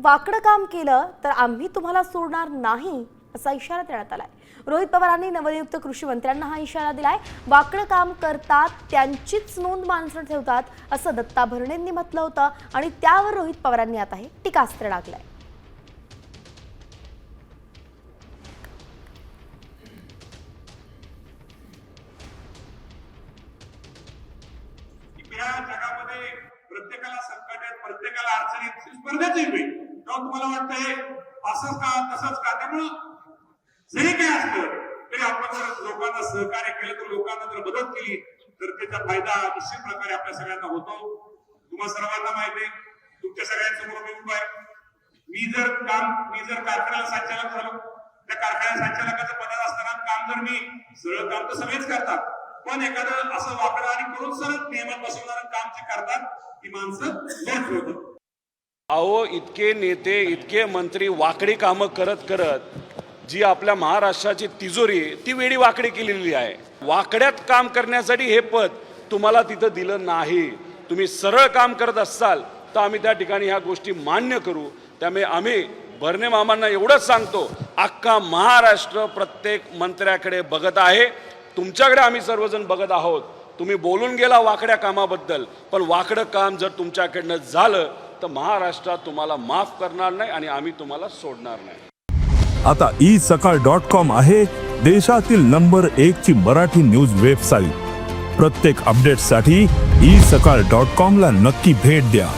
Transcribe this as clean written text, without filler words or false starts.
वाकडं काम केलं तर आम्ही तुम्हाला सोडणार नाही असा इशारा देण्यात आलाय। रोहित पवारांनी नवनियुक्त कृषी मंत्र्यांना हा इशारा दिलाय। वाकडं काम करतात त्यांचीच नोंद माणसं ठेवतात असं दत्ता भरणेंनी म्हटलं होतं आणि त्यावर रोहित पवारांनी आता हे टीकास्त्र डागलंय। या जगामध्ये प्रत्येकाला संकट आहेत, प्रत्येकाला अडचणीत स्पर्धेच येते। तेव्हा तुम्हाला वाटतंय असंच का तसंच का, त्यामुळं जरी काय असलं तरी आपण जर लोकांना सहकार्य केलं तर लोकांना जर मदत केली तर त्याचा फायदा निश्चित प्रकारे आपल्या सगळ्यांना होतो। तुम्हा सर्वांना माहिती आहे, तुमच्या सगळ्यांसमोर मी उभा आहे। मी जर कारखान्याला संचालक झालो, त्या कारखान्या संचालकाच्या पदात असताना काम जर मी सरळ काम तर सगळेच करतात, पण एखादं असं वाकडं आणि करून सरळ नियमात बसवणारं काम जे करतात ती माणसं लेट होतात। अहो, इतके नेते इतके मंत्री वाकडी कामं करत करत जी आपल्या महाराष्ट्राची तिजोरी ती वेडी वाकडी केलेली आहे। वाकड्यात काम करण्यासाठी हे पद तुम्हाला तिथं दिलं नाही। तुम्ही सरळ काम करत असाल तर आम्ही त्या ठिकाणी ह्या गोष्टी मान्य करू। त्यामुळे आम्ही भरणे मामांना एवढंच सांगतो, अख्खा महाराष्ट्र प्रत्येक मंत्र्याकडे बघत आहे, तुमच्याकडे आम्ही सर्वजण बघत आहोत। तुम्ही बोलून गेला वाकड्या कामाबद्दल, पण वाकडं काम जर तुमच्याकडनं झालं तर महाराष्ट्रात तुम्हाला माफ करणार नाही आणि आम्ही तुम्हाला सोडणार नाही। आता isakal.com आहे देशातील नंबर 1 ची मराठी न्यूज वेबसाईट। प्रत्येक अपडेटसाठी isakal.com ला नक्की भेट द्या।